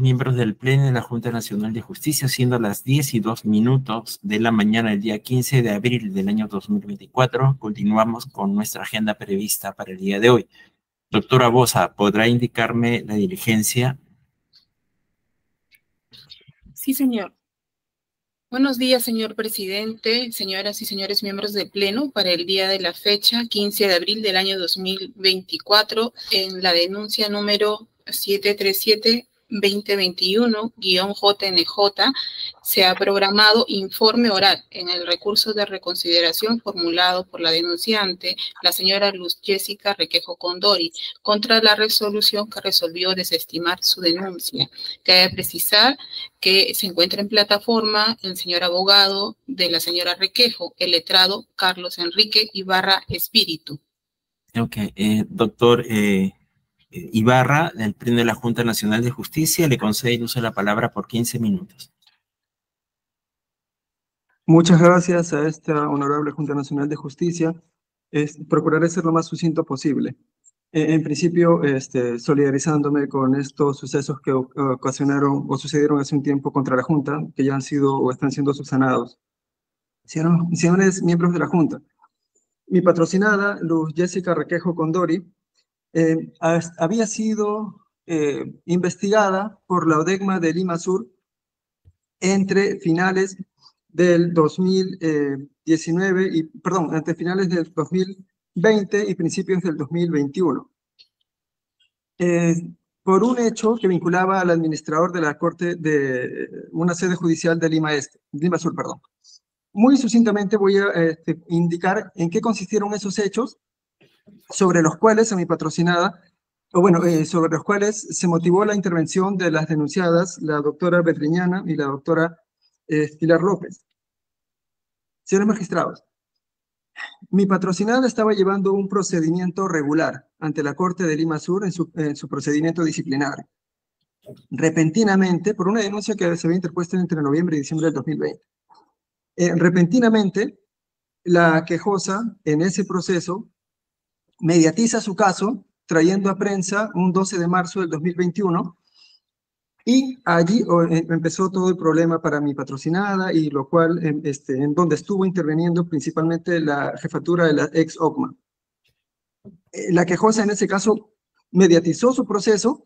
miembros del Pleno de la Junta Nacional de Justicia, siendo las 10:02 de la mañana del día 15 de abril del año 2024. Continuamos con nuestra agenda prevista para el día de hoy. Doctora Bosa, ¿podrá indicarme la diligencia? Sí, señor. Buenos días, señor presidente, señoras y señores miembros del Pleno, para el día de la fecha, 15 de abril del año 2024, en la denuncia número 737-2021-JNJ, se ha programado informe oral en el recurso de reconsideración formulado por la denunciante, la señora Luz Jessica Requejo Condori, contra la resolución que resolvió desestimar su denuncia. Cabe precisar que se encuentra en plataforma el señor abogado de la señora Requejo, el letrado Carlos Enrique Ibarra Espíritu. Ok, doctor Ibarra, del Pleno de la Junta Nacional de Justicia, le concedo el uso de la palabra por 15 minutos. Muchas gracias a esta honorable Junta Nacional de Justicia. Procuraré ser lo más sucinto posible. En principio, solidarizándome con estos sucesos que ocasionaron o sucedieron hace un tiempo contra la Junta, que ya han sido o están siendo subsanados. Señores miembros de la Junta, mi patrocinada, Luz Jessica Requejo Condori, había sido investigada por la ODECMA de Lima Sur entre finales del 2019 entre finales del 2020 y principios del 2021. Por un hecho que vinculaba al administrador de la Corte de una sede judicial de Lima Sur. Muy sucintamente voy a indicar en qué consistieron esos hechos sobre los cuales a mi patrocinada, sobre los cuales se motivó la intervención de las denunciadas, la doctora Bedriñana y la doctora Pilar López. Señores magistrados, mi patrocinada estaba llevando un procedimiento regular ante la Corte de Lima Sur en su procedimiento disciplinario. Repentinamente, por una denuncia que se había interpuesto entre noviembre y diciembre del 2020, repentinamente, la quejosa en ese proceso mediatiza su caso, trayendo a prensa un 12 de marzo del 2021, y allí empezó todo el problema para mi patrocinada, y lo cual, en donde estuvo interviniendo principalmente la jefatura de la ex OCMA. La quejosa en ese caso mediatizó su proceso,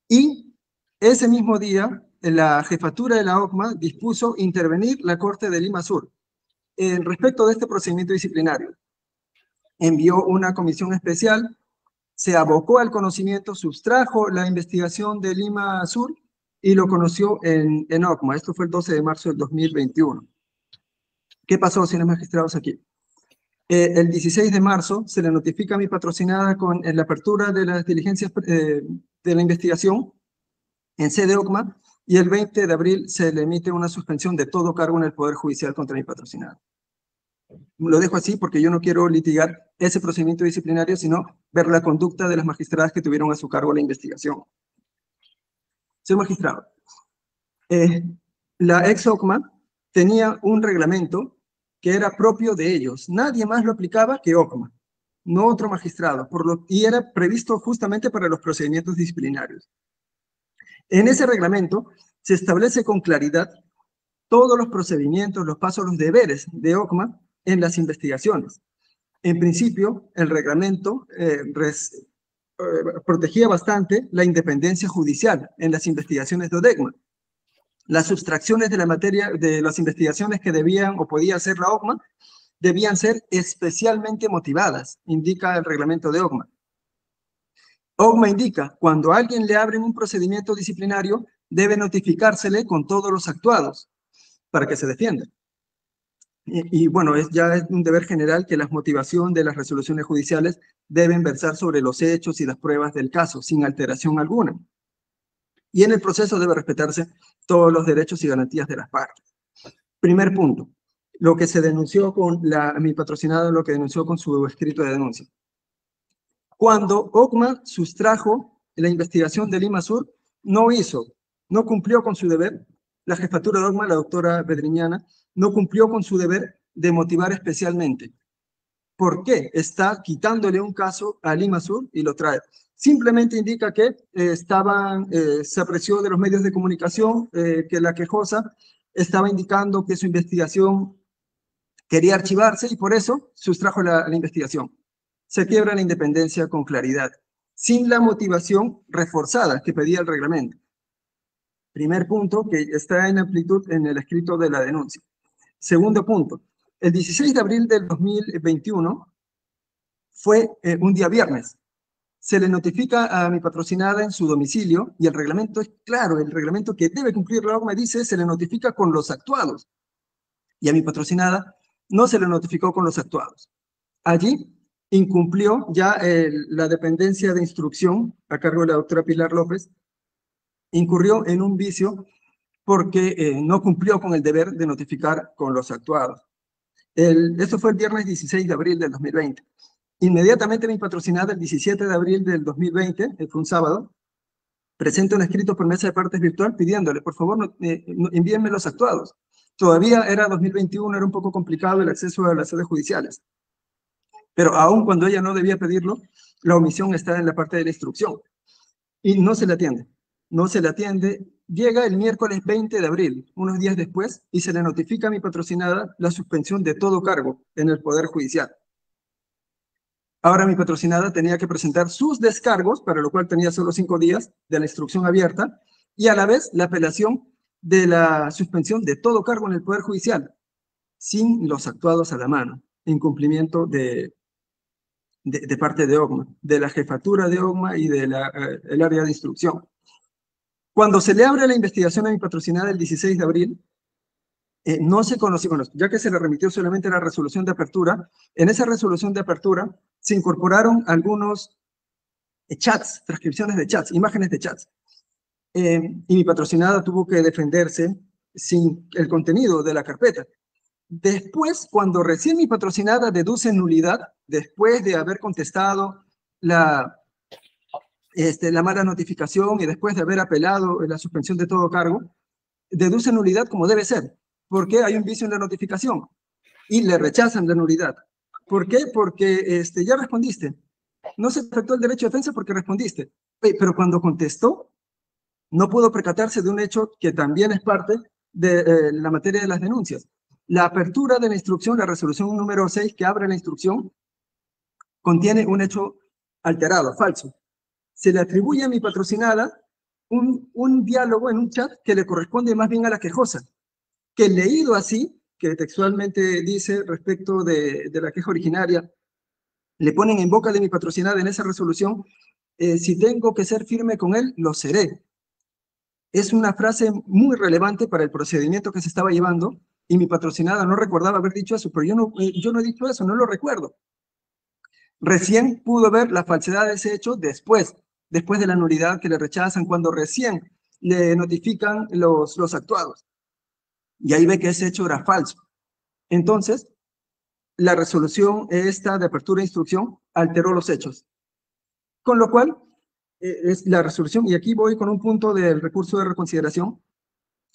y ese mismo día la jefatura de la OCMA dispuso intervenir la Corte de Lima Sur respecto de este procedimiento disciplinario. Envió una comisión especial, se abocó al conocimiento, sustrajo la investigación de Lima Sur y lo conoció en OCMA. Esto fue el 12 de marzo del 2021. ¿Qué pasó, señores magistrados, aquí? El 16 de marzo se le notifica a mi patrocinada con la apertura de las diligencias de la investigación en sede OCMA, y el 20 de abril se le emite una suspensión de todo cargo en el Poder Judicial contra mi patrocinada. Lo dejo así porque yo no quiero litigar ese procedimiento disciplinario, sino ver la conducta de las magistradas que tuvieron a su cargo la investigación. Señor magistrado, la ex OCMA tenía un reglamento que era propio de ellos. Nadie más lo aplicaba que OCMA, no otro magistrado, y era previsto justamente para los procedimientos disciplinarios. En ese reglamento se establece con claridad todos los procedimientos, los pasos, los deberes de OCMA en las investigaciones. En principio, el reglamento protegía bastante la independencia judicial en las investigaciones de ODECMA. Las sustracciones de la materia de las investigaciones que debían o podía hacer la OCMA debían ser especialmente motivadas, indica el reglamento de OCMA. OCMA indica, cuando a alguien le abren un procedimiento disciplinario, debe notificársele con todos los actuados para que se defienda. Y bueno, ya es un deber general que la motivación de las resoluciones judiciales deben versar sobre los hechos y las pruebas del caso, sin alteración alguna. Y en el proceso debe respetarse todos los derechos y garantías de las partes. Primer punto, lo que se denunció con mi patrocinada, lo que denunció con su escrito de denuncia. Cuando OCMA sustrajo la investigación de Lima Sur, no cumplió con su deber. La jefatura de OCMA, la doctora Bedriñana, no cumplió con su deber de motivar especialmente. ¿Por qué? Está quitándole un caso a Lima Sur y lo trae. simplemente indica que se apreció de los medios de comunicación que la quejosa estaba indicando que su investigación quería archivarse y por eso sustrajo la investigación. Se quiebra la independencia con claridad, sin la motivación reforzada que pedía el reglamento. Primer punto que está en amplitud en el escrito de la denuncia. Segundo punto, el 16 de abril del 2021 fue un día viernes. Se le notifica a mi patrocinada en su domicilio y el reglamento es claro, el reglamento que debe cumplir la OCMA dice se le notifica con los actuados. Y a mi patrocinada no se le notificó con los actuados. Allí incumplió ya la dependencia de instrucción a cargo de la doctora Pilar López, incurrió en un vicio porque no cumplió con el deber de notificar con los actuados. Esto fue el viernes 16 de abril del 2020. Inmediatamente mi patrocinada, el 17 de abril del 2020, fue un sábado, presenta un escrito por mesa de partes virtual pidiéndole, por favor, envíenme los actuados. Todavía era 2021, era un poco complicado el acceso a las sedes judiciales. Pero aun cuando ella no debía pedirlo, la omisión está en la parte de la instrucción. Y no se le atiende. No se le atiende. Llega el miércoles 20 de abril, unos días después, y se le notifica a mi patrocinada la suspensión de todo cargo en el Poder Judicial. Ahora mi patrocinada tenía que presentar sus descargos, para lo cual tenía solo 5 días de la instrucción abierta, y a la vez la apelación de la suspensión de todo cargo en el Poder Judicial, sin los actuados a la mano, en cumplimiento de parte de OCMA, de la jefatura de OCMA y del área de instrucción. Cuando se le abre la investigación a mi patrocinada el 16 de abril, no se conoció, bueno, ya que se le remitió solamente la resolución de apertura, en esa resolución de apertura se incorporaron algunos chats, transcripciones de chats, imágenes de chats. Y mi patrocinada tuvo que defenderse sin el contenido de la carpeta. Después, cuando recién mi patrocinada deduce nulidad, después de haber contestado la mala notificación y después de haber apelado la suspensión de todo cargo, deduce nulidad como debe ser, porque hay un vicio en la notificación y le rechazan la nulidad. ¿Por qué? Porque ya respondiste. No se afectó el derecho de defensa porque respondiste. Pero cuando contestó, no pudo percatarse de un hecho que también es parte de la materia de las denuncias. La apertura de la instrucción, la resolución número 6 que abre la instrucción, contiene un hecho alterado, falso. Se le atribuye a mi patrocinada un diálogo en un chat que le corresponde más bien a la quejosa, que leído así, que textualmente dice respecto de la queja originaria, le ponen en boca de mi patrocinada en esa resolución, si tengo que ser firme con él, lo seré. Es una frase muy relevante para el procedimiento que se estaba llevando y mi patrocinada no recordaba haber dicho eso, pero yo no he dicho eso, no lo recuerdo. Recién pudo ver la falsedad de ese hecho después de la nulidad que le rechazan, cuando recién le notifican los actuados. Y ahí ve que ese hecho era falso. Entonces, la resolución esta de apertura de instrucción alteró los hechos. Con lo cual, es la resolución, y aquí voy con un punto del recurso de reconsideración,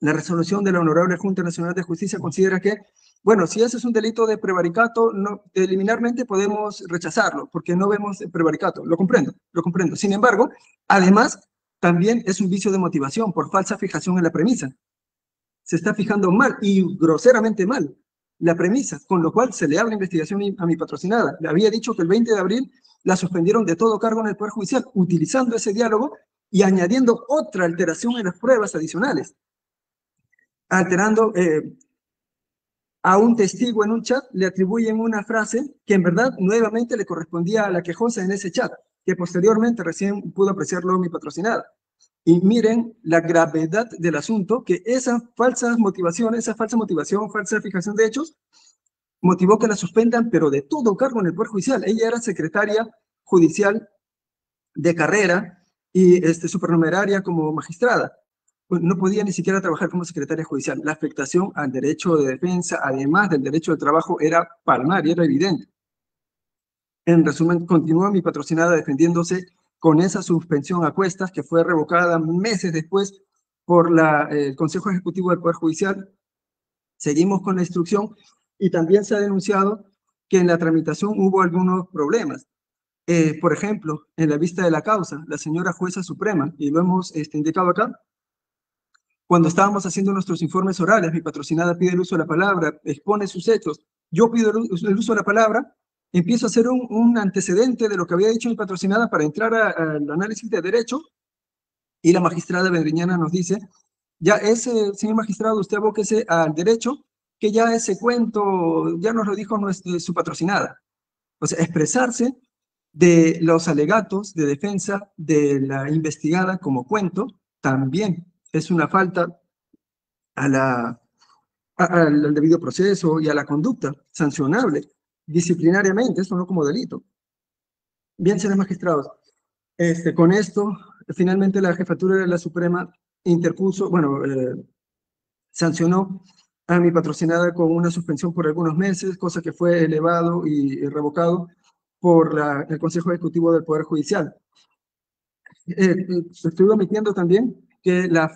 la resolución de la Honorable Junta Nacional de Justicia considera que, bueno, si ese es un delito de prevaricato, preliminarmente podemos rechazarlo, porque no vemos prevaricato, lo comprendo. Sin embargo, además, también es un vicio de motivación por falsa fijación en la premisa. Se está fijando mal, y groseramente mal, la premisa, con lo cual se le abre investigación a mi patrocinada. Le había dicho que el 20 de abril la suspendieron de todo cargo en el Poder Judicial, utilizando ese diálogo y añadiendo otra alteración en las pruebas adicionales. Alterando a un testigo en un chat, le atribuyen una frase que en verdad nuevamente le correspondía a la quejosa en ese chat, que posteriormente recién pudo apreciarlo mi patrocinada. Y miren la gravedad del asunto, que esa falsa motivación, falsa fijación de hechos, motivó que la suspendan, pero de todo cargo en el Poder Judicial. Ella era secretaria judicial de carrera y supernumeraria como magistrada. Pues no podía ni siquiera trabajar como secretaria judicial. La afectación al derecho de defensa, además del derecho de trabajo, era palmaria, era evidente. En resumen, continúa mi patrocinada defendiéndose con esa suspensión a cuestas que fue revocada meses después por el Consejo Ejecutivo del Poder Judicial. Seguimos con la instrucción y también se ha denunciado que en la tramitación hubo algunos problemas. Por ejemplo, en la vista de la causa, la señora jueza suprema, y lo hemos indicado acá, cuando estábamos haciendo nuestros informes orales, mi patrocinada pide el uso de la palabra, expone sus hechos, yo pido el uso de la palabra, empiezo a hacer un antecedente de lo que había dicho mi patrocinada para entrar al análisis de derecho, y la magistrada Bedriñana nos dice, ya ese, señor magistrado, usted abóquese al derecho, que ya ese cuento, ya nos lo dijo su patrocinada. O sea, expresarse de los alegatos de defensa de la investigada como cuento, también es una falta al debido proceso y a la conducta sancionable disciplinariamente, eso no como delito. Bien, señores magistrados, con esto, finalmente la Jefatura de la Suprema interpuso, bueno, sancionó a mi patrocinada con una suspensión por algunos meses, cosa que fue elevado y revocado por el Consejo Ejecutivo del Poder Judicial. Estoy omitiendo también que la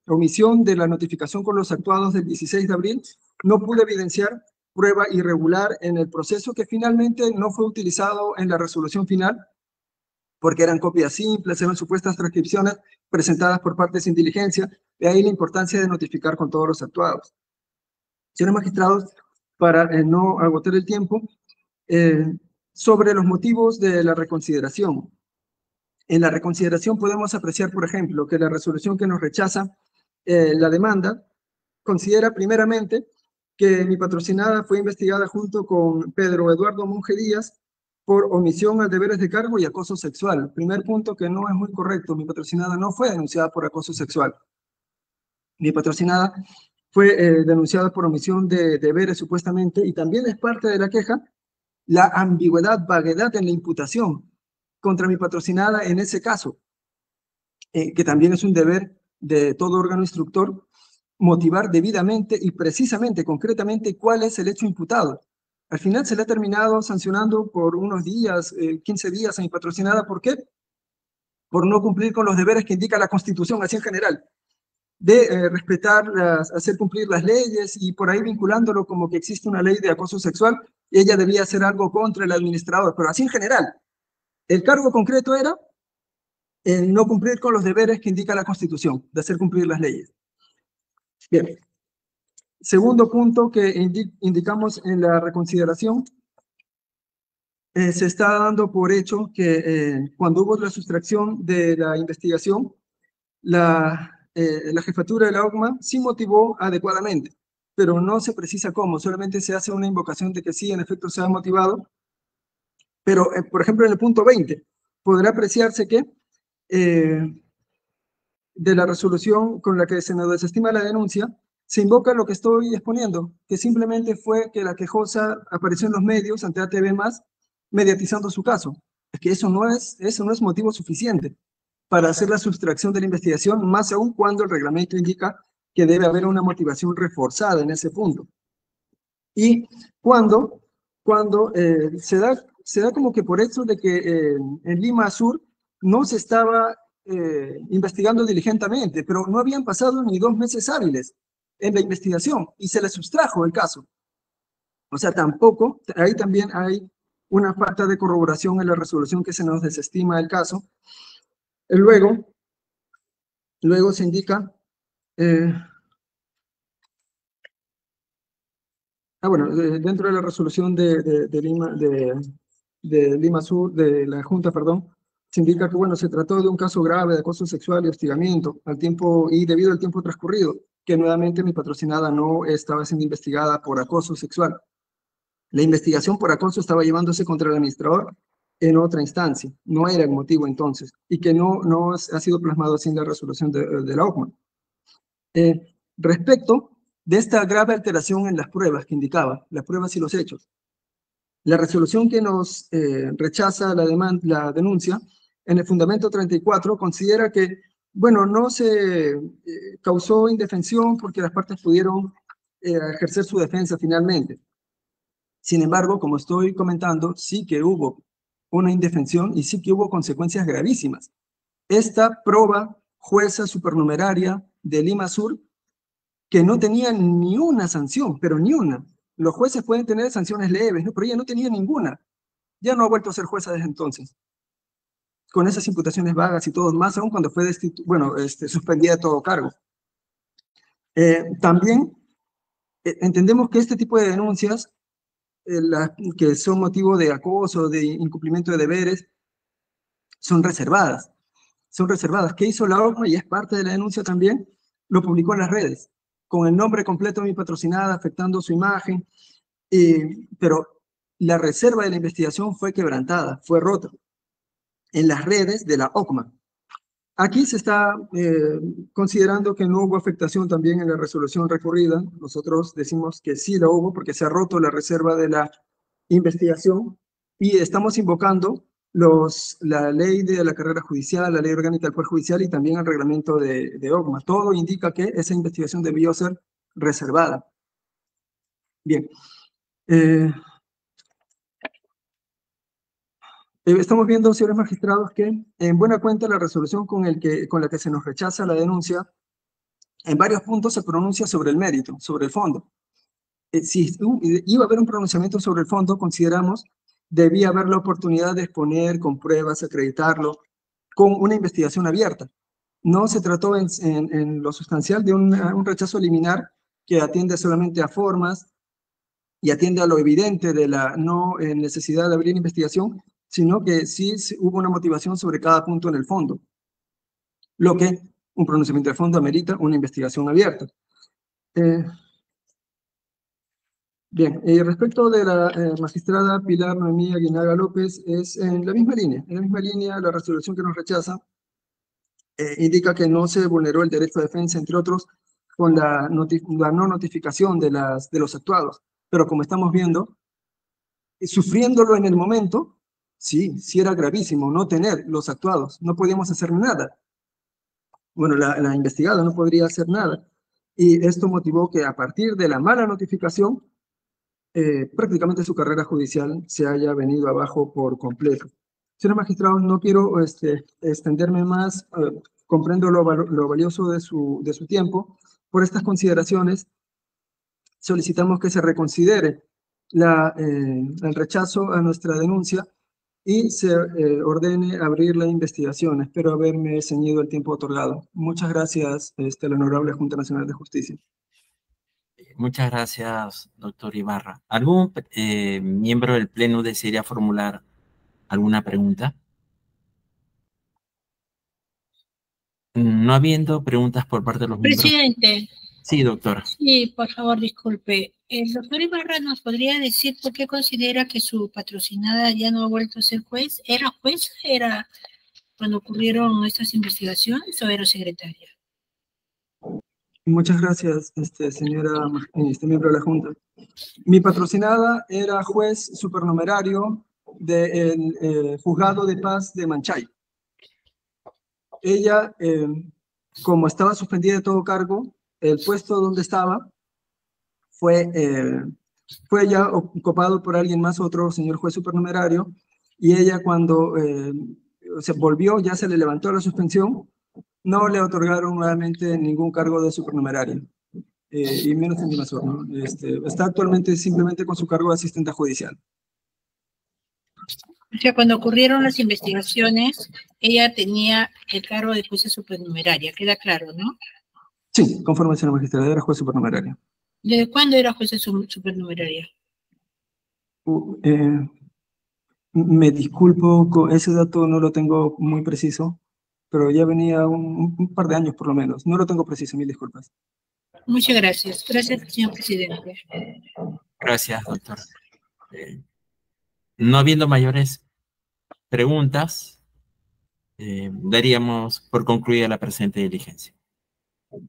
omisión de la notificación con los actuados del 16 de abril no pudo evidenciar prueba irregular en el proceso que finalmente no fue utilizado en la resolución final, porque eran copias simples, eran supuestas transcripciones presentadas por partes sin diligencia, de ahí la importancia de notificar con todos los actuados. Señores magistrados, para no agotar el tiempo, sobre los motivos de la reconsideración. En la reconsideración podemos apreciar, por ejemplo, que la resolución que nos rechaza la demanda considera primeramente que mi patrocinada fue investigada junto con Pedro Eduardo Monge Díaz por omisión a deberes de cargo y acoso sexual. Primer punto que no es muy correcto, mi patrocinada no fue denunciada por acoso sexual. Mi patrocinada fue denunciada por omisión de deberes supuestamente, y también es parte de la queja la ambigüedad, vaguedad en la imputación contra mi patrocinada en ese caso, que también es un deber de todo órgano instructor, motivar debidamente y precisamente, concretamente, cuál es el hecho imputado. Al final se le ha terminado sancionando por unos días, 15 días a mi patrocinada. ¿Por qué? Por no cumplir con los deberes que indica la Constitución, así en general, de respetar, hacer cumplir las leyes, y por ahí vinculándolo como que existe una ley de acoso sexual, y ella debía hacer algo contra el administrador, pero así en general. El cargo concreto era no cumplir con los deberes que indica la Constitución, de hacer cumplir las leyes. Bien. Segundo punto que indicamos en la reconsideración, se está dando por hecho que cuando hubo la sustracción de la investigación, la jefatura de la OCMA sí motivó adecuadamente, pero no se precisa cómo, solamente se hace una invocación de que sí, en efecto, se ha motivado. Pero, por ejemplo, en el punto 20, podrá apreciarse que de la resolución con la que se nos desestima la denuncia, se invoca lo que estoy exponiendo, que simplemente fue que la quejosa apareció en los medios ante ATV+, mediatizando su caso. Es que eso no es motivo suficiente para hacer la sustracción de la investigación, más aún cuando el reglamento indica que debe haber una motivación reforzada en ese punto. Y cuando se da como que por hecho de que en Lima Sur no se estaba investigando diligentemente, pero no habían pasado ni 2 meses hábiles en la investigación y se le sustrajo el caso. O sea, tampoco, ahí también hay una falta de corroboración en la resolución que se nos desestima el caso. Luego se indica, dentro de la resolución de Lima Sur, de la Junta, perdón, se indica que, bueno, se trató de un caso grave de acoso sexual y hostigamiento y debido al tiempo transcurrido, que nuevamente mi patrocinada no estaba siendo investigada por acoso sexual. La investigación por acoso estaba llevándose contra el administrador en otra instancia, no era el motivo entonces, y que no ha sido plasmado así en la resolución de la OCMA. Respecto de esta grave alteración en las pruebas que indicaba, las pruebas y los hechos, la resolución que nos rechaza la denuncia, en el fundamento 34, considera que, bueno, no se causó indefensión porque las partes pudieron ejercer su defensa finalmente. Sin embargo, como estoy comentando, sí que hubo una indefensión y sí que hubo consecuencias gravísimas. Esta proba jueza supernumeraria de Lima Sur, que no tenía ni una sanción, pero ni una. Los jueces pueden tener sanciones leves, ¿no? Pero ella no tenía ninguna. Ya no ha vuelto a ser jueza desde entonces. Con esas imputaciones vagas y todo, más aún cuando fue suspendida de todo cargo. También entendemos que este tipo de denuncias, que son motivo de acoso, de incumplimiento de deberes, son reservadas. Son reservadas. ¿Qué hizo la OCMA? Y es parte de la denuncia también, lo publicó en las redes, con el nombre completo de mi patrocinada, afectando su imagen, pero la reserva de la investigación fue quebrantada, fue rota en las redes de la OCMA. Aquí se está considerando que no hubo afectación también en la resolución recurrida. Nosotros decimos que sí la hubo porque se ha roto la reserva de la investigación y estamos invocando la ley de la carrera judicial, la ley orgánica del Poder Judicial y también el reglamento de OCMA. Todo indica que esa investigación debió ser reservada. Bien. Estamos viendo, señores magistrados, que en buena cuenta la resolución con la que se nos rechaza la denuncia, en varios puntos se pronuncia sobre el mérito, sobre el fondo. Si iba a haber un pronunciamiento sobre el fondo, consideramos debía haber la oportunidad de exponer con pruebas, acreditarlo, con una investigación abierta. No se trató en lo sustancial de un rechazo liminar que atiende solamente a formas y atiende a lo evidente de la no necesidad de abrir investigación, sino que sí hubo una motivación sobre cada punto en el fondo, lo que un pronunciamiento de fondo amerita una investigación abierta. Bien, respecto de la magistrada Pilar Noemí Aguinaga López, es en la misma línea, la resolución que nos rechaza indica que no se vulneró el derecho de defensa, entre otros, con la no notificación de los actuados, pero como estamos viendo, sufriéndolo en el momento, sí era gravísimo no tener los actuados, no podíamos hacer nada. Bueno, la investigada no podría hacer nada. Y esto motivó que a partir de la mala notificación, prácticamente su carrera judicial se haya venido abajo por completo. Señor magistrado, no quiero extenderme más, comprendo lo valioso de su tiempo. Por estas consideraciones, solicitamos que se reconsidere el rechazo a nuestra denuncia y se ordene abrir la investigación. Espero haberme ceñido el tiempo otorgado. Muchas gracias, la Honorable Junta Nacional de Justicia. Muchas gracias, doctor Ibarra. ¿Algún miembro del Pleno desearía formular alguna pregunta? No habiendo preguntas por parte de los miembros. Presidente. Sí, doctora. Sí, por favor, disculpe. El doctor Ibarra nos podría decir por qué considera que su patrocinada ya no ha vuelto a ser juez. ¿Era juez? ¿Era cuando ocurrieron estas investigaciones o era secretaria? Muchas gracias, señora miembro de la Junta. Mi patrocinada era juez supernumerario del Juzgado de Paz de Manchay. Ella, como estaba suspendida de todo cargo, el puesto donde estaba fue ya ocupado por alguien más, otro señor juez supernumerario, y ella cuando se volvió, ya se le levantó la suspensión, no le otorgaron nuevamente ningún cargo de supernumerario, y menos en Dimasor, ¿no? Está actualmente simplemente con su cargo de asistente judicial. O sea, cuando ocurrieron las investigaciones, ella tenía el cargo de jueza supernumeraria, queda claro, ¿no? Sí, conforme a la magistrada, era juez supernumeraria. ¿Desde cuándo era jueza supernumeraria? Me disculpo, con ese dato no lo tengo muy preciso, pero ya venía un par de años por lo menos. No lo tengo preciso, mil disculpas. Muchas gracias. Gracias, señor presidente. Gracias, doctor. No habiendo mayores preguntas, daríamos por concluida la presente diligencia.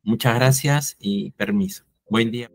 Muchas gracias y permiso. Buen día.